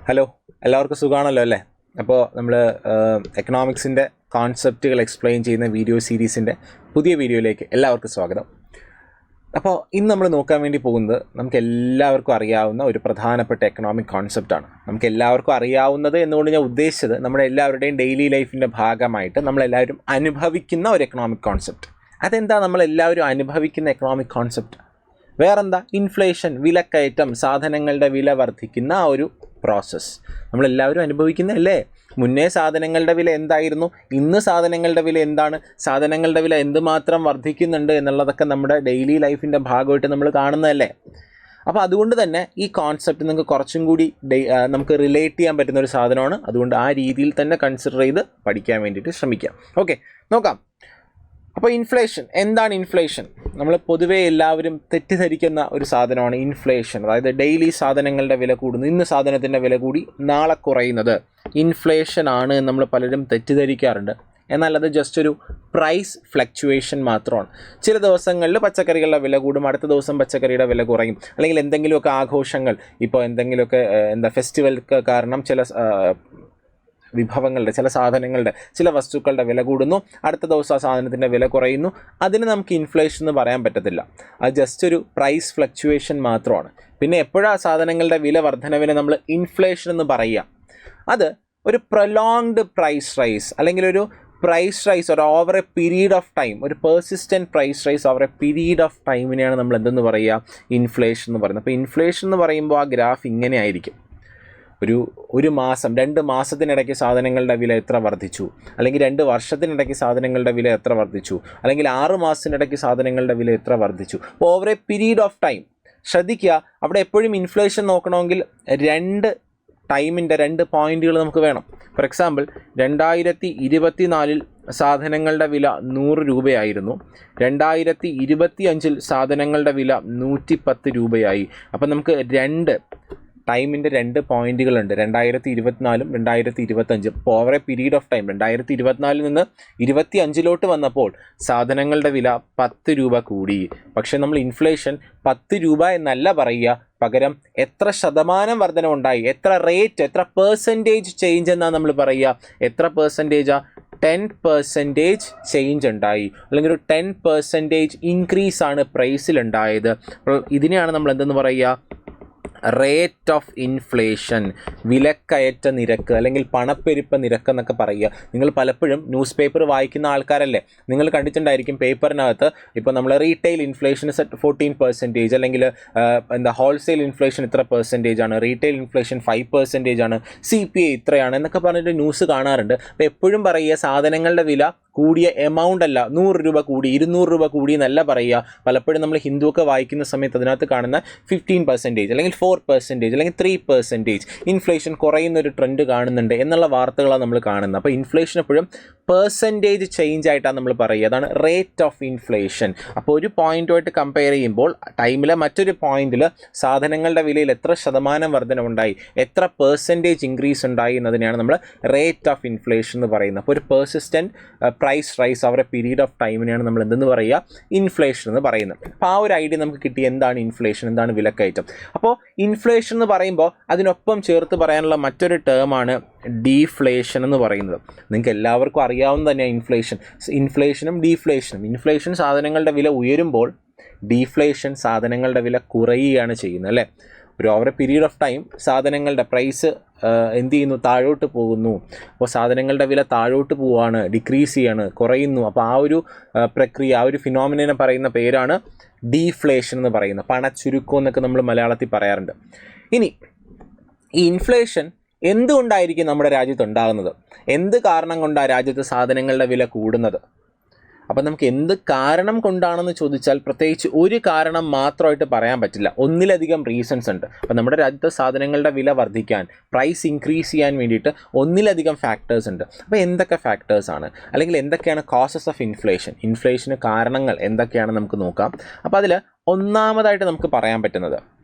Hello, എല്ലാവർക്കും സുഖമാണല്ലോ അല്ലേ? അപ്പോൾ നമ്മൾ എക്കണോമിക്സിൻ്റെ കോൺസെപ്റ്റുകൾ എക്സ്പ്ലെയിൻ ചെയ്യുന്ന വീഡിയോ സീരീസിൻ്റെ പുതിയ വീഡിയോയിലേക്ക് എല്ലാവർക്കും സ്വാഗതം. അപ്പോൾ ഇന്ന് നമ്മൾ നോക്കാൻ വേണ്ടി പോകുന്നത് നമുക്ക് എല്ലാവർക്കും അറിയാവുന്ന ഒരു പ്രധാനപ്പെട്ട എക്കണോമിക് കോൺസെപ്റ്റാണ്. നമുക്ക് എല്ലാവർക്കും അറിയാവുന്നത് എന്നുകൊണ്ട് ഞാൻ ഉദ്ദേശിച്ചത് നമ്മുടെ എല്ലാവരുടെയും ഡെയിലി ലൈഫിൻ്റെ ഭാഗമായിട്ട് നമ്മളെല്ലാവരും അനുഭവിക്കുന്ന ഒരു എക്കണോമിക് കോൺസെപ്റ്റ്. അതെന്താ നമ്മളെല്ലാവരും അനുഭവിക്കുന്ന എക്കണോമിക് കോൺസെപ്റ്റ്? വേറെന്താ? ഇൻഫ്ലേഷൻ, വിലക്കയറ്റം, സാധനങ്ങളുടെ വില വർദ്ധിക്കുന്ന ആ ഒരു പ്രോസസ്സ് നമ്മളെല്ലാവരും അനുഭവിക്കുന്നതല്ലേ? മുന്നേ സാധനങ്ങളുടെ വില എന്തായിരുന്നു, ഇന്ന് സാധനങ്ങളുടെ വില എന്താണ്, സാധനങ്ങളുടെ വില എന്തുമാത്രം വർദ്ധിക്കുന്നുണ്ട് എന്നുള്ളതൊക്കെ നമ്മുടെ ഡെയിലി ലൈഫിൻ്റെ ഭാഗമായിട്ട് നമ്മൾ കാണുന്നതല്ലേ? അപ്പോൾ അതുകൊണ്ട് തന്നെ ഈ കോൺസെപ്റ്റ് നിങ്ങൾക്ക് കുറച്ചും കൂടി നമുക്ക് റിലേറ്റ് ചെയ്യാൻ പറ്റുന്ന ഒരു സാധനമാണ്. അതുകൊണ്ട് ആ രീതിയിൽ തന്നെ കൺസിഡർ ചെയ്ത് പഠിക്കാൻ വേണ്ടിയിട്ട് ശ്രമിക്കാം. ഓക്കെ, നോക്കാം. അപ്പോൾ ഇൻഫ്ലേഷൻ എന്താണ്? ഇൻഫ്ലേഷൻ നമ്മൾ പൊതുവേ എല്ലാവരും തെറ്റിദ്ധരിക്കുന്ന ഒരു സാധനമാണ് ഇൻഫ്ലേഷൻ. അതായത് ഡെയിലി സാധനങ്ങളുടെ വില കൂടുന്നു, ഇന്ന് സാധനത്തിൻ്റെ വില കൂടി നാളെ കുറയുന്നത് ഇൻഫ്ലേഷൻ ആണ് എന്ന് നമ്മൾ പലരും തെറ്റിദ്ധരിക്കാറുണ്ട്. എന്നാൽ അത് ജസ്റ്റ് ഒരു പ്രൈസ് ഫ്ലക്ച്വേഷൻ മാത്രമാണ്. ചില ദിവസങ്ങളിൽ പച്ചക്കറികളുടെ വില കൂടും, അടുത്ത ദിവസം പച്ചക്കറിയുടെ വില കുറയും. അല്ലെങ്കിൽ എന്തെങ്കിലുമൊക്കെ ആഘോഷങ്ങൾ, ഇപ്പോൾ എന്തെങ്കിലുമൊക്കെ ഫെസ്റ്റിവൽക്ക് കാരണം ചില വിഭവങ്ങളുടെ, ചില സാധനങ്ങളുടെ, ചില വസ്തുക്കളുടെ വില കൂടുന്നു, അടുത്ത ദിവസം ആ സാധനത്തിൻ്റെ വില കുറയുന്നു. അതിന് നമുക്ക് ഇൻഫ്ലേഷൻ എന്ന് പറയാൻ പറ്റത്തില്ല. അത് ജസ്റ്റ് ഒരു പ്രൈസ് ഫ്ലക്ച്വേഷൻ മാത്രമാണ്. പിന്നെ എപ്പോഴാണ് സാധനങ്ങളുടെ വില വർധനവിനെ നമ്മൾ ഇൻഫ്ലേഷൻ എന്ന് പറയുക? അത് ഒരു പ്രൊലോങ്ഡ് പ്രൈസ് റൈസ്, അല്ലെങ്കിൽ ഒരു പ്രൈസ് റൈസ് ഒരു over a period of time, ഒരു persistent price rise over a period of ടൈമിനെയാണ് നമ്മൾ എന്തെന്ന് പറയുക? ഇൻഫ്ലേഷൻ എന്ന് പറയുന്നത്. അപ്പോൾ ഇൻഫ്ലേഷൻ എന്ന് പറയുമ്പോൾ ആ ഗ്രാഫ് ഇങ്ങനെ ആയിരിക്കും. ഒരു മാസം, 2 മാസത്തിനിടയ്ക്ക് സാധനങ്ങളുടെ വില എത്ര വർദ്ധിച്ചു, അല്ലെങ്കിൽ 2 വർഷത്തിനിടയ്ക്ക് സാധനങ്ങളുടെ വില എത്ര വർദ്ധിച്ചു, അല്ലെങ്കിൽ 6 മാസത്തിനിടയ്ക്ക് സാധനങ്ങളുടെ വില എത്ര വർദ്ധിച്ചു. അപ്പോൾ over a period of time. ശ്രദ്ധിക്കുക, അവിടെ എപ്പോഴും ഇൻഫ്ലേഷൻ നോക്കണമെങ്കിൽ 2 ടൈമിൻ്റെ 2 പോയിന്റുകൾ നമുക്ക് വേണം. ഫോർ എക്സാമ്പിൾ, 2024 സാധനങ്ങളുടെ വില 100 രൂപയായിരുന്നു, 2025 സാധനങ്ങളുടെ വില 110 രൂപയായി. അപ്പം നമുക്ക് 2 ടൈമിൻ്റെ 2 പോയിന്റുകളുണ്ട്, 2024 2025. അപ്പോൾ over a period of time 2024 നിന്ന് 2025 വന്നപ്പോൾ സാധനങ്ങളുടെ വില 10 രൂപ കൂടി. പക്ഷേ നമ്മൾ ഇൻഫ്ലേഷൻ 10 രൂപ എന്നല്ല പറയുക, പകരം എത്ര ശതമാനം വർധനവുണ്ടായി, എത്ര റേറ്റ്, എത്ര പെർസെൻറ്റേജ് ചേഞ്ച് എന്നാണ് നമ്മൾ പറയുക. എത്ര പെർസെൻറ്റേജാ? 10% ചേഞ്ച് ഉണ്ടായി, അല്ലെങ്കിൽ ഒരു 10% ഇൻക്രീസ് ആണ് പ്രൈസിലുണ്ടായത്. അപ്പോൾ ഇതിനെയാണ് നമ്മൾ എന്തെന്ന് പറയുക? റേറ്റ് ഓഫ് ഇൻഫ്ലേഷൻ, വിലക്കയറ്റ നിരക്ക്, അല്ലെങ്കിൽ പണപ്പെരുപ്പ നിരക്ക് എന്നൊക്കെ പറയുക. നിങ്ങൾ പലപ്പോഴും ന്യൂസ് പേപ്പർ വായിക്കുന്ന ആൾക്കാരല്ലേ, നിങ്ങൾ കണ്ടിട്ടുണ്ടായിരിക്കും പേപ്പറിനകത്ത് ഇപ്പോൾ നമ്മൾ റീറ്റെയിൽ ഇൻഫ്ലേഷൻ 14%, അല്ലെങ്കിൽ ഹോൾസെയിൽ ഇൻഫ്ലേഷൻ ഇത്ര പെർസെൻറ്റേജ് ആണ്, റീറ്റെയിൽ ഇൻഫ്ലേഷൻ 5% ആണ്, CPI ഇത്രയാണ് എന്നൊക്കെ പറഞ്ഞിട്ട് ന്യൂസ് കാണാറുണ്ട്. അപ്പോൾ എപ്പോഴും പറയുക സാധനങ്ങളുടെ വില കൂടിയ എമൗണ്ട് അല്ല, 100 രൂപ കൂടി, 200 രൂപ കൂടി എന്നല്ല പറയുക. പലപ്പോഴും നമ്മൾ ഹിന്ദുവൊക്കെ വായിക്കുന്ന സമയത്ത് അതിനകത്ത് കാണുന്ന 15%, അല്ലെങ്കിൽ 4%, അല്ലെങ്കിൽ 3% ഇൻഫ്ലേഷൻ കുറയുന്നൊരു ട്രെൻഡ് കാണുന്നുണ്ട് എന്നുള്ള വാർത്തകളാണ് നമ്മൾ കാണുന്നത്. അപ്പോൾ ഇൻഫ്ലേഷൻ എപ്പോഴും പെർസെൻറ്റേജ് ചേഞ്ച് ആയിട്ടാണ് നമ്മൾ പറയുക. അതാണ് റേറ്റ് ഓഫ് ഇൻഫ്ലേഷൻ. അപ്പോൾ ഒരു പോയിന്റുമായിട്ട് കമ്പയർ ചെയ്യുമ്പോൾ ടൈമിലെ മറ്റൊരു പോയിന്റിൽ സാധനങ്ങളുടെ വിലയിൽ എത്ര ശതമാനം വർധനവുണ്ടായി, എത്ര പെർസെൻറ്റേജ് ഇൻക്രീസ് ഉണ്ടായി എന്നതിനെയാണ് നമ്മൾ റേറ്റ് ഓഫ് ഇൻഫ്ലേഷൻ എന്ന് പറയുന്നത്. അപ്പോൾ ഒരു persistent price rise over a period of ടൈമിനെയാണ് നമ്മൾ എന്തെന്ന് പറയുക? ഇൻഫ്ലേഷൻ എന്ന് പറയുന്നത്. അപ്പോൾ ആ ഒരു ഐഡിയ നമുക്ക് കിട്ടി. എന്താണ് ഇൻഫ്ലേഷൻ, എന്താണ് വിലക്കയറ്റം? അപ്പോൾ ഇൻഫ്ലേഷൻ എന്ന് പറയുമ്പോൾ അതിനൊപ്പം ചേർത്ത് പറയാനുള്ള മറ്റൊരു ടേമാണ് ഡീഫ്ലേഷൻ എന്ന് പറയുന്നത്. നിങ്ങൾക്ക് എല്ലാവർക്കും അറിയാവുന്ന തന്നെയാണ് ഇൻഫ്ലേഷനും ഡീഫ്ലേഷനും. ഇൻഫ്ലേഷൻ സാധനങ്ങളുടെ വില ഉയരുമ്പോൾ, ഡീഫ്ലേഷൻ സാധനങ്ങളുടെ വില കുറയുകയാണ് ചെയ്യുന്നത്, അല്ലേ? ഒരു over a period of time സാധനങ്ങളുടെ പ്രൈസ് എന്ത് ചെയ്യുന്നു? താഴോട്ട് പോകുന്നു. അപ്പോൾ സാധനങ്ങളുടെ വില താഴോട്ട് പോവുകയാണ്, ഡിക്രീസ് ചെയ്യാണ്, കുറയുന്നു. അപ്പോൾ ആ ഒരു പ്രക്രിയ, ആ ഒരു ഫിനോമിനനെ പറയുന്ന പേരാണ് ഡീഫ്ലേഷൻ എന്ന് പറയുന്നത്. പണച്ചുരുക്കം എന്നൊക്കെ നമ്മൾ മലയാളത്തിൽ പറയാറുണ്ട്. ഇനി ഈ ഇൻഫ്ലേഷൻ എന്തുകൊണ്ടായിരിക്കും നമ്മുടെ രാജ്യത്ത് ഉണ്ടാകുന്നത്? എന്ത് കാരണം കൊണ്ടാണ് രാജ്യത്ത് സാധനങ്ങളുടെ വില കൂടുന്നത്? അപ്പം നമുക്ക് എന്ത് കാരണം കൊണ്ടാണെന്ന് ചോദിച്ചാൽ പ്രത്യേകിച്ച് ഒരു കാരണം മാത്രമായിട്ട് പറയാൻ പറ്റില്ല, ഒന്നിലധികം റീസൺസ് ഉണ്ട്. അപ്പം നമ്മുടെ രാജ്യത്തെ സാധനങ്ങളുടെ വില വർദ്ധിക്കാൻ, പ്രൈസ് ഇൻക്രീസ് ചെയ്യാൻ വേണ്ടിയിട്ട് ഒന്നിലധികം ഫാക്ടേഴ്സ് ഉണ്ട്. അപ്പോൾ എന്തൊക്കെ ഫാക്ടേഴ്സാണ്, അല്ലെങ്കിൽ എന്തൊക്കെയാണ് കോസസ് ഓഫ് ഇൻഫ്ലേഷൻ, ഇൻഫ്ലേഷന് കാരണങ്ങൾ എന്തൊക്കെയാണെന്ന് നമുക്ക് നോക്കാം. അപ്പോൾ അതിൽ ഒന്നാമതായിട്ട് നമുക്ക് പറയാൻ പറ്റുന്നത്,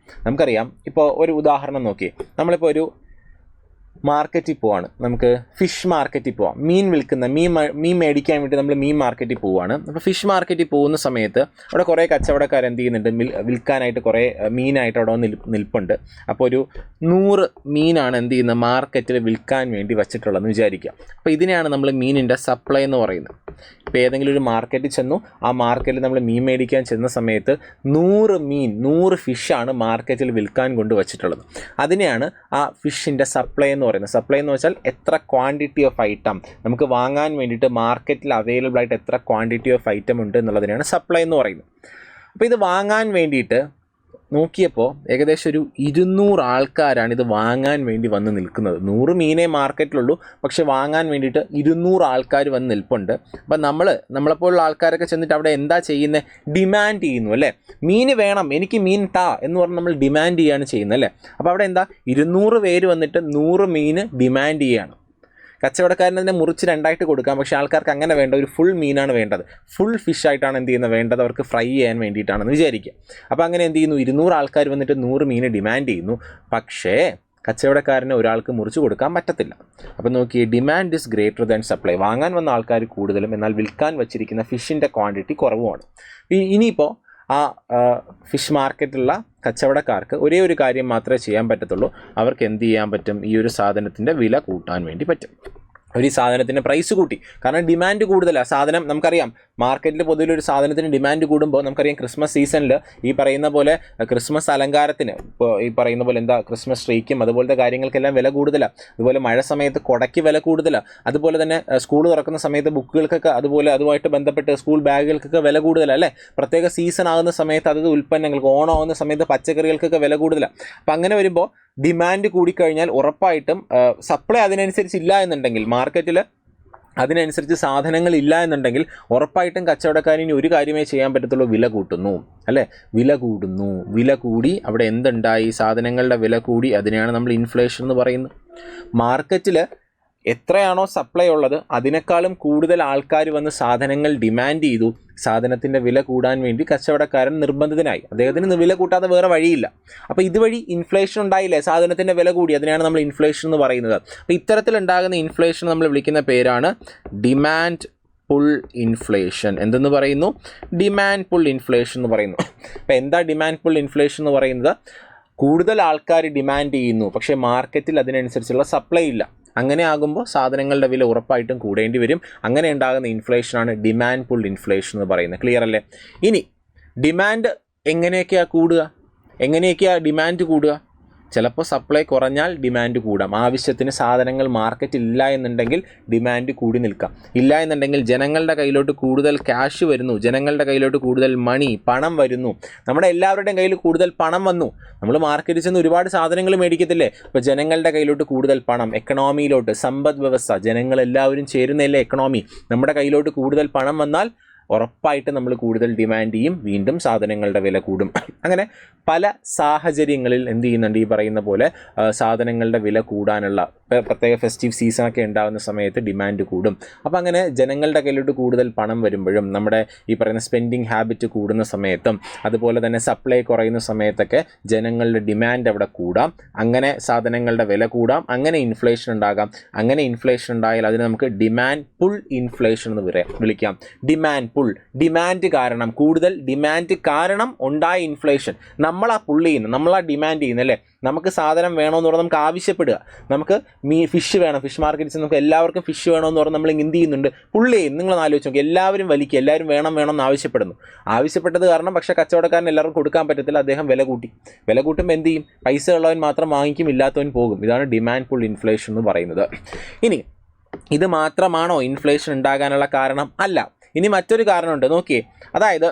നമുക്കറിയാം, ഇപ്പോൾ ഒരു ഉദാഹരണം നോക്കി, നമ്മളിപ്പോൾ ഒരു മാർക്കറ്റിൽ പോവാണ്, നമുക്ക് ഫിഷ് മാർക്കറ്റിൽ പോവാം, മീൻ വിൽക്കുന്ന മീൻ മേടിക്കാൻ വേണ്ടി നമ്മൾ മീൻ മാർക്കറ്റിൽ പോവുകയാണ്. അപ്പോൾ ഫിഷ് മാർക്കറ്റിൽ പോകുന്ന സമയത്ത് അവിടെ കുറേ കച്ചവടക്കാർ എന്ത് ചെയ്യുന്നുണ്ട്, വിൽക്കാനായിട്ട് കുറേ മീനായിട്ട് അവിടെ നിൽപ്പുണ്ട്. അപ്പോൾ ഒരു 100 മീനാണ് എന്ത് ചെയ്യുന്നത്, മാർക്കറ്റിൽ വിൽക്കാൻ വേണ്ടി വച്ചിട്ടുള്ളതെന്ന് വിചാരിക്കുക. അപ്പോൾ ഇതിനെയാണ് നമ്മൾ മീനിൻ്റെ സപ്ലൈ എന്ന് പറയുന്നത്. ഇപ്പോൾ ഏതെങ്കിലും ഒരു മാർക്കറ്റിൽ ചെന്നു, ആ മാർക്കറ്റിൽ നമ്മൾ മീൻ മേടിക്കാൻ ചെന്ന സമയത്ത് 100 ഫിഷാണ് മാർക്കറ്റിൽ വിൽക്കാൻ കൊണ്ട് വച്ചിട്ടുള്ളത്. അതിനെയാണ് ആ ഫിഷിൻ്റെ സപ്ലൈ എന്ന് പറയുന്നത്. സപ്ലൈ എന്ന് വെച്ചാൽ എത്ര ക്വാണ്ടിറ്റി ഓഫ് ഐറ്റം നമുക്ക് വാങ്ങാൻ വേണ്ടിയിട്ട് മാർക്കറ്റിൽ അവൈലബിൾ ആയിട്ട് എത്ര ക്വാണ്ടിറ്റി ഓഫ് ഐറ്റം ഉണ്ട് എന്നുള്ളതിനാണ് സപ്ലൈ എന്ന് പറയുന്നത്. അപ്പോൾ ഇത് വാങ്ങാൻ വേണ്ടിയിട്ട് നോക്കിയപ്പോൾ ഏകദേശം ഒരു 200 ആൾക്കാരാണ് ഇത് വാങ്ങാൻ വേണ്ടി വന്ന് നിൽക്കുന്നത്. 100 മീനേ മാർക്കറ്റിലുള്ളൂ, പക്ഷെ വാങ്ങാൻ വേണ്ടിയിട്ട് 200 ആൾക്കാർ വന്ന് നിൽപ്പുണ്ട്. അപ്പം നമ്മളെപ്പോലുള്ള ആൾക്കാരൊക്കെ ചെന്നിട്ട് അവിടെ എന്താ ചെയ്യുന്നത്, ഡിമാൻഡ് ചെയ്യുന്നു അല്ലേ, മീൻ വേണം, എനിക്ക് മീൻ താ എന്ന് പറഞ്ഞ് നമ്മൾ ഡിമാൻഡ് ചെയ്യുകയാണ് ചെയ്യുന്നത് അല്ലേ. അപ്പോൾ അവിടെ എന്താ 200 പേര് വന്നിട്ട് 100 മീൻ ഡിമാൻഡ് ചെയ്യുകയാണ്. കച്ചവടക്കാരന് അതിനെ മുറിച്ച് 2ആയിട്ട് കൊടുക്കാം, പക്ഷേ ആൾക്കാർക്ക് അങ്ങനെ വേണ്ട, ഒരു ഫുൾ മീനാണ് വേണ്ടത്, ഫുൾ ഫിഷ് ആയിട്ടാണ് എന്ത് ചെയ്യുന്നത് വേണ്ടത്, അവർക്ക് ഫ്രൈ ചെയ്യാൻ വേണ്ടിയിട്ടാണെന്ന് വിചാരിക്കുക. അപ്പോൾ അങ്ങനെ എന്ത് ചെയ്യുന്നു, 200 ആൾക്കാർ വന്നിട്ട് 100 മീൻ ഡിമാൻഡ് ചെയ്യുന്നു, പക്ഷേ കച്ചവടക്കാരന് ഒരാൾക്ക് മുറിച്ച് കൊടുക്കാൻ പറ്റത്തില്ല. അപ്പോൾ നോക്കി, demand is greater than supply. വാങ്ങാൻ വന്ന ആൾക്കാർ കൂടുതലും, എന്നാൽ വിൽക്കാൻ വച്ചിരിക്കുന്ന ഫിഷിൻ്റെ ക്വാണ്ടിറ്റി കുറവുമാണ്. ഇനിയിപ്പോൾ ആ ഫിഷ് മാർക്കറ്റിലുള്ള കച്ചവടക്കാർക്ക് ഒരേ ഒരു കാര്യം മാത്രമേ ചെയ്യാൻ പറ്റത്തുള്ളൂ, അവർക്ക് എന്ത് ചെയ്യാൻ പറ്റും, ഈ ഒരു സാധനത്തിൻ്റെ വില കൂട്ടാൻ വേണ്ടി പറ്റും. ഒരു സാധനത്തിൻ്റെ പ്രൈസ് കൂട്ടി, കാരണം ഡിമാൻഡ് കൂടുതലാണ്. സാധനം നമുക്കറിയാം, മാർക്കറ്റിൽ പൊതുവെ ഒരു സാധനത്തിന് ഡിമാൻഡ് കൂടുമ്പോൾ നമുക്കറിയാം ക്രിസ്മസ് സീസണിൽ ഈ പറയുന്ന പോലെ ക്രിസ്മസ് അലങ്കാരത്തിന്, ഇപ്പോൾ ഈ പറയുന്ന പോലെ എന്താ ക്രിസ്മസ് ട്രീക്കും അതുപോലത്തെ കാര്യങ്ങൾക്കെല്ലാം വില കൂടുതലാണ്. അതുപോലെ മഴ സമയത്ത് കുടയ്ക്ക് വില കൂടുതലാണ്. അതുപോലെ തന്നെ സ്കൂൾ തുറക്കുന്ന സമയത്ത് ബുക്കുകൾക്കൊക്കെ അതുമായിട്ട് ബന്ധപ്പെട്ട് സ്കൂൾ ബാഗുകൾക്കൊക്കെ വില കൂടുതലാണ് അല്ലേ. പ്രത്യേക സീസൺ ആകുന്ന സമയത്ത് അതത് ഉൽപ്പന്നങ്ങൾക്ക്, ഓണം ആകുന്ന സമയത്ത് പച്ചക്കറികൾക്കൊക്കെ വില കൂടുതലാണ്. അപ്പം അങ്ങനെ വരുമ്പോൾ ഡിമാൻഡ് കൂടിക്കഴിഞ്ഞാൽ ഉറപ്പായിട്ടും സപ്ലൈ അതിനനുസരിച്ച് ഇല്ല എന്നുണ്ടെങ്കിൽ, മാർക്കറ്റിൽ അതിനനുസരിച്ച് സാധനങ്ങൾ ഇല്ല എന്നുണ്ടെങ്കിൽ ഉറപ്പായിട്ടും കച്ചവടക്കാരന് ഒരു കാര്യമേ ചെയ്യാൻ പറ്റത്തുള്ളൂ, വില കൂട്ടുന്നു അല്ലേ. വില കൂടുന്നു, വില കൂടി അവിടെ എന്തുണ്ടായി, സാധനങ്ങളുടെ വില കൂടി. അതിനെയാണ് നമ്മൾ ഇൻഫ്ലേഷൻ എന്ന് പറയുന്നത്. മാർക്കറ്റിൽ എത്രയാണോ സപ്ലൈ ഉള്ളത് അതിനേക്കാളും കൂടുതൽ ആൾക്കാർ വന്ന് സാധനങ്ങൾ ഡിമാൻഡ് ചെയ്തു. സാധനത്തിൻ്റെ വില കൂടാൻ വേണ്ടി കച്ചവടക്കാരൻ നിർബന്ധിതനായി. അദ്ദേഹത്തിന് വില കൂട്ടാതെ വേറെ വഴിയില്ല. അപ്പോൾ ഇതുവഴി ഇൻഫ്ലേഷൻ ഉണ്ടായില്ലേ, സാധനത്തിൻ്റെ വില കൂടി. അതിനാണ് നമ്മൾ ഇൻഫ്ലേഷൻ എന്ന് പറയുന്നത്. അപ്പോൾ ഇത്തരത്തിലുണ്ടാകുന്ന ഇൻഫ്ലേഷൻ നമ്മൾ വിളിക്കുന്ന പേരാണ് ഡിമാൻഡ് പുൾ ഇൻഫ്ലേഷൻ. എന്തെന്ന് പറയുന്നു, ഡിമാൻഡ് പുൾ ഇൻഫ്ലേഷൻ എന്ന് പറയുന്നു. അപ്പോൾ എന്താ ഡിമാൻഡ് പുൾ ഇൻഫ്ലേഷൻ എന്ന് പറയുന്നത്, കൂടുതൽ ആൾക്കാർ ഡിമാൻഡ് ചെയ്യുന്നു, പക്ഷേ മാർക്കറ്റിൽ അതിനനുസരിച്ചുള്ള സപ്ലൈ ഇല്ല. അങ്ങനെ ആകുമ്പോൾ സാധനങ്ങളുടെ വില ഉറപ്പായിട്ടും കൂടേണ്ടി വരും. അങ്ങനെ ഉണ്ടാകുന്ന ഇൻഫ്ലേഷനാണ് ഡിമാൻഡ് പുൾ ഇൻഫ്ലേഷൻ എന്ന് പറയുന്നത്. ക്ലിയർ അല്ലേ? ഇനി ഡിമാൻഡ് എങ്ങനെയൊക്കെയാണ് കൂടുക, എങ്ങനെയൊക്കെയാണ് ഡിമാൻഡ് കൂടുക? ചിലപ്പോൾ സപ്ലൈ കുറഞ്ഞാൽ ഡിമാൻഡ് കൂടാം. ആവശ്യത്തിന് സാധനങ്ങൾ മാർക്കറ്റിൽ ഇല്ല എന്നുണ്ടെങ്കിൽ ഡിമാൻഡ് കൂടി നിൽക്കാം. ഇല്ല എന്നുണ്ടെങ്കിൽ ജനങ്ങളുടെ കയ്യിലോട്ട് കൂടുതൽ ക്യാഷ് വരുന്നു, ജനങ്ങളുടെ കയ്യിലോട്ട് കൂടുതൽ പണം വരുന്നു. നമ്മുടെ എല്ലാവരുടെയും കയ്യിൽ കൂടുതൽ പണം വന്നു. നമ്മൾ മാർക്കറ്റിൽ ചെന്ന് ഒരുപാട് സാധനങ്ങൾ മേടിക്കത്തില്ലേ. അപ്പോൾ ജനങ്ങളുടെ കയ്യിലോട്ട് കൂടുതൽ പണം, എക്കണോമിയിലോട്ട്, സമ്പദ് വ്യവസ്ഥ, ജനങ്ങളെല്ലാവരും ചേരുന്നതല്ലേ എക്കണോമി. നമ്മുടെ കയ്യിലോട്ട് കൂടുതൽ പണം വന്നാൽ ഉറപ്പായിട്ട് നമ്മൾ കൂടുതൽ ഡിമാൻഡ് ചെയ്യും, വീണ്ടും സാധനങ്ങളുടെ വില കൂടും. അങ്ങനെ പല സാഹചര്യങ്ങളിൽ എന്ത് ചെയ്യുന്നുണ്ട്, ഈ പറയുന്ന പോലെ സാധനങ്ങളുടെ വില കൂടാനുള്ള, പ്രത്യേക ഫെസ്റ്റീവ് സീസണൊക്കെ ഉണ്ടാകുന്ന സമയത്ത് ഡിമാൻഡ് കൂടും. അപ്പോൾ അങ്ങനെ ജനങ്ങളുടെ കയ്യിലോട്ട് കൂടുതൽ പണം വരുമ്പോഴും, നമ്മുടെ ഈ പറയുന്ന സ്പെൻഡിങ് ഹാബിറ്റ് കൂടുന്ന സമയത്തും, അതുപോലെ തന്നെ സപ്ലൈ കുറയുന്ന സമയത്തൊക്കെ ജനങ്ങളുടെ ഡിമാൻഡ് അവിടെ കൂടാം. അങ്ങനെ സാധനങ്ങളുടെ വില കൂടാം, അങ്ങനെ ഇൻഫ്ലേഷൻ ഉണ്ടാകാം. അങ്ങനെ ഇൻഫ്ലേഷൻ ഉണ്ടായാൽ അതിന് നമുക്ക് ഡിമാൻഡ് പുൾ ഇൻഫ്ലേഷൻ എന്ന് വിളിക്കാം. ഡിമാൻഡ് പുൾ, ഡിമാൻഡ് കാരണം, കൂടുതൽ ഡിമാൻഡ് കാരണം ഉണ്ടായ ഇൻഫ്ലേഷൻ. നമ്മളാ പുള്ള് ചെയ്യുന്നത്, നമ്മളാ ഡിമാൻഡ് ചെയ്യുന്നത് അല്ലേ. നമുക്ക് സാധനം വേണമെന്ന് പറഞ്ഞാൽ നമുക്ക് ആവശ്യപ്പെടുക, നമുക്ക് ഫിഷ് വേണം, ഫിഷ് മാർക്കറ്റിൽ നമുക്ക് എല്ലാവർക്കും ഫിഷ് വേണമെന്ന് പറഞ്ഞാൽ നമ്മൾ എന്ത് ചെയ്യുന്നുണ്ട്, പുള്ള് ചെയ്യും. നിങ്ങളൊന്ന് ആലോചിച്ച് നോക്കി, എല്ലാവരും വലിക്കുക, എല്ലാവരും വേണമെന്ന് ആവശ്യപ്പെട്ടത് കാരണം പക്ഷേ കച്ചവടക്കാരൻ എല്ലാവർക്കും കൊടുക്കാൻ പറ്റത്തില്ല, അദ്ദേഹം വില കൂട്ടി. വില കൂട്ടുമ്പോൾ എന്ത് ചെയ്യും, പൈസ ഉള്ളവൻ മാത്രം വാങ്ങിക്കും, ഇല്ലാത്തവൻ പോകും. ഇതാണ് ഡിമാൻഡ് പുൾ ഇൻഫ്ലേഷൻ എന്ന് പറയുന്നത്. ഇനി ഇത് മാത്രമാണോ ഇൻഫ്ലേഷൻ ഉണ്ടാകാനുള്ള കാരണം? അല്ല. ഇനി മറ്റൊരു കാരണമുണ്ട്, നോക്കിയേ. അതായത്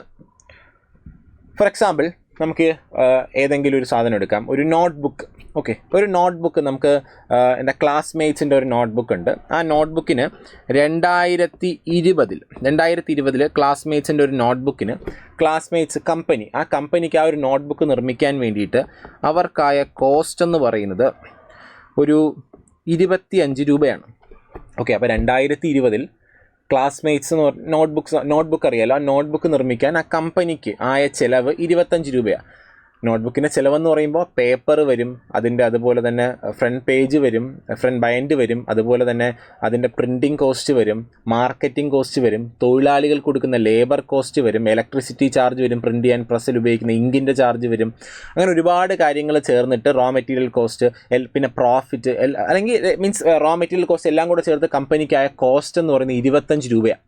ഫോർ എക്സാമ്പിൾ നമുക്ക് ഏതെങ്കിലും ഒരു സാധനം എടുക്കാം, ഒരു നോട്ട്ബുക്ക്. ഓക്കെ, ഒരു നോട്ട്ബുക്ക് നമുക്ക് എൻ്റെ ക്ലാസ്മേറ്റ്സിൻ്റെ ഒരു നോട്ട്ബുക്ക് ഉണ്ട്. ആ നോട്ട്ബുക്കിന് 2020 ക്ലാസ്മേറ്റ്സിൻ്റെ ഒരു നോട്ട്ബുക്കിന് ക്ലാസ്മേറ്റ്സ് കമ്പനി, ആ കമ്പനിക്ക് ആ ഒരു നോട്ട്ബുക്ക് നിർമ്മിക്കാൻ വേണ്ടിയിട്ട് അവർക്കായ കോസ്റ്റ് എന്ന് പറയുന്നത് ഒരു 25 രൂപയാണ്. ഓക്കെ, അപ്പോൾ 2020 ക്ലാസ്മേറ്റ്സ് എന്ന് നോട്ട്ബുക്ക് അറിയാലോ, ആ നോട്ട്ബുക്ക് നിർമ്മിക്കാൻ ആ കമ്പനിക്ക് ആയ ചിലവ് 25 രൂപയാണ്. നോട്ട്ബുക്കിൻ്റെ ചിലവെന്ന് പറയുമ്പോൾ പേപ്പർ വരും, അതിൻ്റെ അതുപോലെ തന്നെ ഫ്രണ്ട് പേജ് വരും, ഫ്രണ്ട് ബൈൻഡ് വരും, അതുപോലെ തന്നെ അതിൻ്റെ പ്രിൻറ്റിംഗ് കോസ്റ്റ് വരും, മാർക്കറ്റിംഗ് കോസ്റ്റ് വരും, തൊഴിലാളികൾ കൊടുക്കുന്ന ലേബർ കോസ്റ്റ് വരും, ഇലക്ട്രിസിറ്റി ചാർജ് വരും, പ്രിൻറ്റ് ചെയ്യാൻ പ്രസ്സിൽ ഉപയോഗിക്കുന്ന ഇങ്കിൻ്റെ ചാർജ് വരും. അങ്ങനെ ഒരുപാട് കാര്യങ്ങൾ ചേർന്നിട്ട് റോ മെറ്റീരിയൽ കോസ്റ്റ്, പിന്നെ പ്രോഫിറ്റ്, അല്ലെങ്കിൽ മീൻസ് റോ മെറ്റീരിയൽ കോസ്റ്റ് എല്ലാം കൂടെ ചേർത്ത് കമ്പനിക്കായ കോസ്റ്റ് എന്ന് പറയുന്നത് 25 രൂപയാണ്.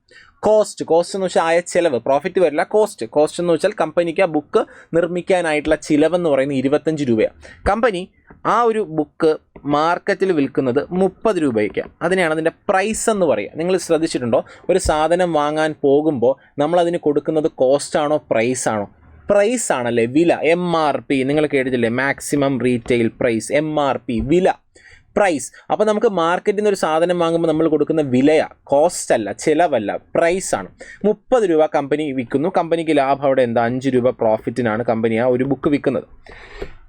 കോസ്റ്റ് എന്ന് വെച്ചാൽ ആയ ചിലവ്, പ്രോഫിറ്റ് വരില്ല. കോസ്റ്റ് എന്ന് വെച്ചാൽ കമ്പനിക്ക് ആ ബുക്ക് നിർമ്മിക്കാനായിട്ടുള്ള ചിലവെന്ന് പറയുന്നത് 25 രൂപയാണ്. കമ്പനി ആ ഒരു ബുക്ക് മാർക്കറ്റിൽ വിൽക്കുന്നത് 30 രൂപയ്ക്ക്. അതിനെയാണ് അതിൻ്റെ പ്രൈസ് എന്ന് പറയുക. നിങ്ങൾ ശ്രദ്ധിച്ചിട്ടുണ്ടോ, ഒരു സാധനം വാങ്ങാൻ പോകുമ്പോൾ നമ്മളതിന് കൊടുക്കുന്നത് കോസ്റ്റാണോ പ്രൈസാണോ? പ്രൈസ് ആണല്ലേ, വില. MRP നിങ്ങൾ കേട്ടിട്ടില്ലേ, മാക്സിമം റീറ്റെയിൽ പ്രൈസ്, MRP വില, പ്രൈസ്. അപ്പോൾ നമുക്ക് മാർക്കറ്റിൽ നിന്ന് ഒരു സാധനം വാങ്ങുമ്പോൾ നമ്മൾ കൊടുക്കുന്ന വിലയാണ്, കോസ്റ്റ് അല്ല, ചിലവല്ല, പ്രൈസാണ്. 30 രൂപ കമ്പനി വിൽക്കുന്നു. കമ്പനിക്ക് ലാഭം അവിടെ എന്താ, 5 രൂപ പ്രോഫിറ്റിനാണ് കമ്പനി ആ ഒരു ബുക്ക് വിൽക്കുന്നത്.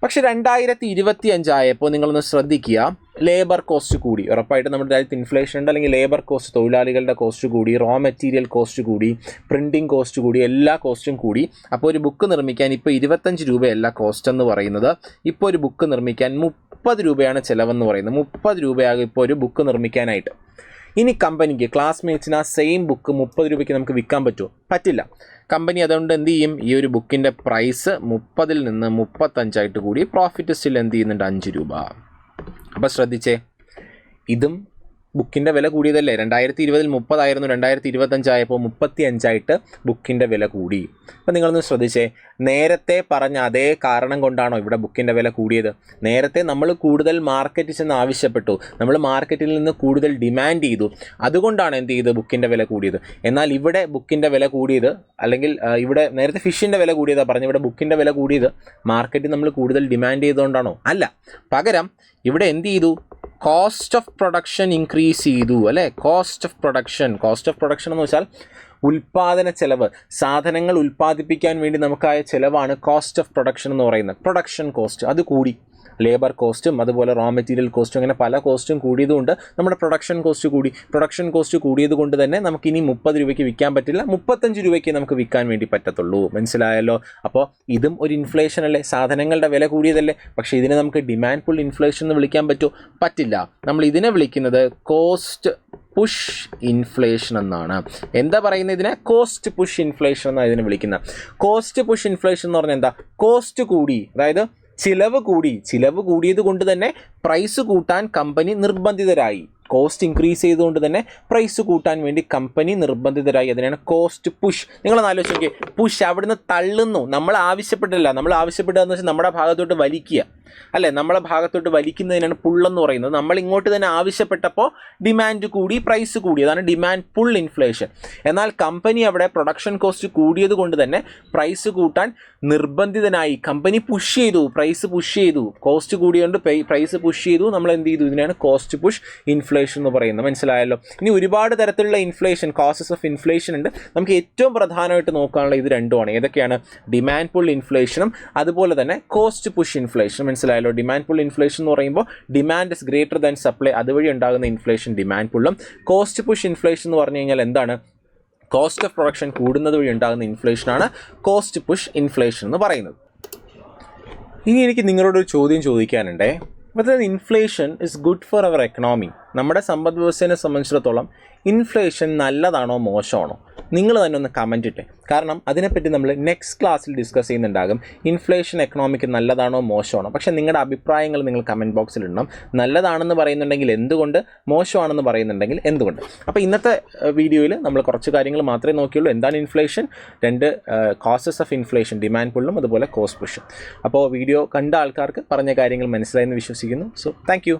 പക്ഷേ 2025 ആയപ്പോൾ നിങ്ങളൊന്ന് ശ്രദ്ധിക്കുക, ലേബർ കോസ്റ്റ് കൂടി. ഉറപ്പായിട്ട് നമ്മുടെ രാജ്യത്ത് ഇൻഫ്ലേഷൻ ഉണ്ട്, അല്ലെങ്കിൽ ലേബർ കോസ്റ്റ്, തൊഴിലാളികളുടെ കോസ്റ്റ് കൂടി, റോ മെറ്റീരിയൽ കോസ്റ്റ് കൂടി, പ്രിൻറ്റിംഗ് കോസ്റ്റ് കൂടി, എല്ലാ കോസ്റ്റും കൂടി. അപ്പോൾ ഒരു ബുക്ക് നിർമ്മിക്കാൻ ഇപ്പോൾ 25 രൂപയല്ല കോസ്റ്റ് എന്ന് പറയുന്നത്. ഇപ്പോൾ ഒരു ബുക്ക് നിർമ്മിക്കാൻ 30 രൂപയാണ് ചിലവെന്ന് പറയുന്നത്. 30 രൂപയാകും ഇപ്പോൾ ഒരു ബുക്ക് നിർമ്മിക്കാനായിട്ട്. ഇനി കമ്പനിക്ക് ക്ലാസ്മേറ്റ്സിന് ആ സെയിം ബുക്ക് 30 രൂപയ്ക്ക് നമുക്ക് വിൽക്കാൻ പറ്റുമോ? പറ്റില്ല. കമ്പനി അതുകൊണ്ട് എന്ത് ചെയ്യും, ഈ ഒരു ബുക്കിൻ്റെ പ്രൈസ് 30-ൽ നിന്ന് 35 കൂടി, പ്രോഫിറ്റ് സ്റ്റിൽ എന്ത് ചെയ്യുന്നുണ്ട്, 5 രൂപ. അപ്പോൾ ശ്രദ്ധിച്ചേ, ഇതും ബുക്കിൻ്റെ വില കൂടിയതല്ലേ. 2020 30 ആയിരുന്നു, 2025 ആയപ്പോൾ 35 ബുക്കിൻ്റെ വില കൂടി. അപ്പോൾ നിങ്ങളൊന്ന് ശ്രദ്ധിച്ചേ, നേരത്തെ പറഞ്ഞ അതേ കാരണം കൊണ്ടാണോ ഇവിടെ ബുക്കിൻ്റെ വില കൂടിയത്? നേരത്തെ നമ്മൾ കൂടുതൽ മാർക്കറ്റിൽ ചെന്ന് ആവശ്യപ്പെട്ടു, നമ്മൾ മാർക്കറ്റിൽ നിന്ന് കൂടുതൽ ഡിമാൻഡ് ചെയ്തു, അതുകൊണ്ടാണ് എന്ത് ചെയ്ത് ബുക്കിൻ്റെ വില കൂടിയത്. എന്നാൽ ഇവിടെ ബുക്കിൻ്റെ വില കൂടിയത്, അല്ലെങ്കിൽ ഇവിടെ നേരത്തെ ഫിഷിൻ്റെ വില കൂടിയതാണ് പറഞ്ഞു, ഇവിടെ ബുക്കിൻ്റെ വില കൂടിയത് മാർക്കറ്റിൽ നമ്മൾ കൂടുതൽ ഡിമാൻഡ് ചെയ്തുകൊണ്ടാണോ? അല്ല. പകരം ഇവിടെ എന്ത് ചെയ്തു, കോസ്റ്റ് ഓഫ് പ്രൊഡക്ഷൻ ഇൻക്രീസ് ചെയ്തു, അല്ലേ? കോസ്റ്റ് ഓഫ് പ്രൊഡക്ഷൻ എന്ന് വെച്ചാൽ ഉൽപ്പാദന ചെലവ്, സാധനങ്ങൾ ഉൽപ്പാദിപ്പിക്കാൻ വേണ്ടി നമുക്കായ ചിലവാണ് കോസ്റ്റ് ഓഫ് പ്രൊഡക്ഷൻ എന്ന് പറയുന്നത്. പ്രൊഡക്ഷൻ കോസ്റ്റ് അത് കൂടി, ലേബർ കോസ്റ്റും അതുപോലെ റോ മെറ്റീരിയൽ കോസ്റ്റും, അങ്ങനെ പല കോസ്റ്റും കൂടിയതുകൊണ്ട് നമ്മുടെ പ്രൊഡക്ഷൻ കോസ്റ്റ് കൂടി. പ്രൊഡക്ഷൻ കോസ്റ്റ് കൂടിയത് കൊണ്ട് തന്നെ നമുക്കിനി 30 രൂപയ്ക്ക് വിൽക്കാൻ പറ്റില്ല, 35 രൂപയ്ക്ക് നമുക്ക് വിൽക്കാൻ വേണ്ടി പറ്റത്തുള്ളൂ. മനസ്സിലായല്ലോ? അപ്പോൾ ഇതും ഒരു ഇൻഫ്ലേഷൻ അല്ലേ, സാധനങ്ങളുടെ വില കൂടിയതല്ലേ. പക്ഷേ ഇതിനെ നമുക്ക് ഡിമാൻഡ് പുൾ ഇൻഫ്ലേഷൻ എന്ന് വിളിക്കാൻ പറ്റുമോ? പറ്റില്ല. നമ്മൾ ഇതിനെ വിളിക്കുന്നത് കോസ്റ്റ് പുഷ് ഇൻഫ്ലേഷൻ എന്നാണ്. എന്താ പറയുന്നത് ഇതിനെ? കോസ്റ്റ് പുഷ് ഇൻഫ്ലേഷൻ എന്നാണ് ഇതിനെ വിളിക്കുന്നത്. കോസ്റ്റ് പുഷ് ഇൻഫ്ലേഷൻ എന്ന് പറഞ്ഞാൽ എന്താ? കോസ്റ്റ് കൂടി, അതായത് ചിലവ് കൂടിയത് കൊണ്ട് തന്നെ പ്രൈസ് കൂട്ടാൻ കമ്പനി നിർബന്ധിതരായി. കോസ്റ്റ് ഇൻക്രീസ് ചെയ്തുകൊണ്ട് തന്നെ പ്രൈസ് കൂട്ടാൻ വേണ്ടി കമ്പനി നിർബന്ധിതരായി. അതിനാണ് കോസ്റ്റ് പുഷ്. നിങ്ങളൊന്ന് ആലോചിച്ച് നോക്കിയേ, പുഷ് അവിടുന്ന് തള്ളുന്നു, നമ്മൾ ആവശ്യപ്പെട്ടില്ല, നമ്മൾ ആവശ്യപ്പെട്ടതെന്ന് വെച്ചാൽ നമ്മുടെ ഭാഗത്തോട്ട് വലിക്കുക, അല്ലേ? നമ്മളെ ഭാഗത്തോട്ട് വലിക്കുന്നതിനാണ് പുള്ളെന്ന് പറയുന്നത്. നമ്മൾ ഇങ്ങോട്ട് തന്നെ ആവശ്യപ്പെട്ടപ്പോൾ ഡിമാൻഡ് കൂടി, പ്രൈസ് കൂടി, അതാണ് ഡിമാൻഡ് പുൾ ഇൻഫ്ലേഷൻ. എന്നാൽ കമ്പനി അവിടെ പ്രൊഡക്ഷൻ കോസ്റ്റ് കൂടിയത് കൊണ്ട് തന്നെ പ്രൈസ് കൂട്ടാൻ നിർബന്ധിതനായി. കമ്പനി പുഷ് ചെയ്തു, പ്രൈസ് പുഷ് ചെയ്തു, കോസ്റ്റ് കൂടിയുകൊണ്ട് പ്രൈസ് പുഷ് ചെയ്തു. നമ്മൾ എന്ത് ചെയ്തു? ഇതിനാണ് കോസ്റ്റ് പുഷ് ഇൻഫ്ലേഷൻ എന്ന് പറയുന്നത്. മനസ്സിലായല്ലോ? ഇനി ഒരുപാട് തരത്തിലുള്ള ഇൻഫ്ലേഷൻ, കോസസ് ഓഫ് ഇൻഫ്ലേഷൻ ഉണ്ട്. നമുക്ക് ഏറ്റവും പ്രധാനമായിട്ട് നോക്കാനുള്ള ഇത് രണ്ടുമാണ്. ഏതൊക്കെയാണ്? ഡിമാൻഡ് പുൾ ഇൻഫ്ലേഷനും അതുപോലെ തന്നെ കോസ്റ്റ് പുഷ് ഇൻഫ്ലേഷൻ. മനസ്സിലായല്ലോ? ഡിമാൻഡ് പുൾ ഇൻഫ്ലേഷൻ എന്ന് പറയുമ്പോൾ demand is greater than supply, അതുവഴി ഉണ്ടാകുന്ന ഇൻഫ്ലേഷൻ ഡിമാൻഡ് പുള്ളും. കോസ്റ്റ് പുഷ് ഇൻഫ്ലേഷൻ എന്ന് പറഞ്ഞു കഴിഞ്ഞാൽ എന്താണ്? കോസ്റ്റ് ഓഫ് പ്രൊഡക്ഷൻ കൂടുന്നത് വഴി ഉണ്ടാകുന്ന ഇൻഫ്ലേഷനാണ് കോസ്റ്റ് പുഷ് ഇൻഫ്ലേഷൻ എന്ന് പറയുന്നത്. ഇനി എനിക്ക് നിങ്ങളോടൊരു ചോദ്യം ചോദിക്കാനുണ്ടേ. whether inflation is good for our economy. നമ്മുടെ സമ്പദ് വ്യവസ്ഥയെ സംബന്ധിച്ചിടത്തോളം ഇൻഫ്ലേഷൻ നല്ലതാണോ മോശമാണോ? നിങ്ങൾ തന്നെ ഒന്ന് കമൻറ്റ് ഇട്ടേ. കാരണം അതിനെപ്പറ്റി നമ്മൾ നെക്സ്റ്റ് ക്ലാസ്സിൽ ഡിസ്കസ് ചെയ്യുന്നുണ്ടാകും. ഇൻഫ്ലേഷൻ എക്കണോമിക്ക് നല്ലതാണോ മോശമാണോ? പക്ഷേ നിങ്ങളുടെ അഭിപ്രായങ്ങൾ നിങ്ങൾ കമൻറ്റ് ബോക്സിൽ ഇടണം. നല്ലതാണെന്ന് പറയുന്നുണ്ടെങ്കിൽ എന്തുകൊണ്ട്, മോശമാണെന്ന് പറയുന്നുണ്ടെങ്കിൽ എന്തുകൊണ്ട്. അപ്പോൾ ഇന്നത്തെ വീഡിയോയിൽ നമ്മൾ കുറച്ച് കാര്യങ്ങൾ മാത്രമേ നോക്കിയുള്ളൂ. എന്താണ് inflation, 2 causes of inflation, demand പുള്ളും അതുപോലെ കോസ്റ്റ് പുഷും. അപ്പോൾ വീഡിയോ കണ്ട ആൾക്കാർക്ക് പറഞ്ഞ കാര്യങ്ങൾ മനസ്സിലായെന്ന് വിശ്വസിക്കുന്നു. So thank you.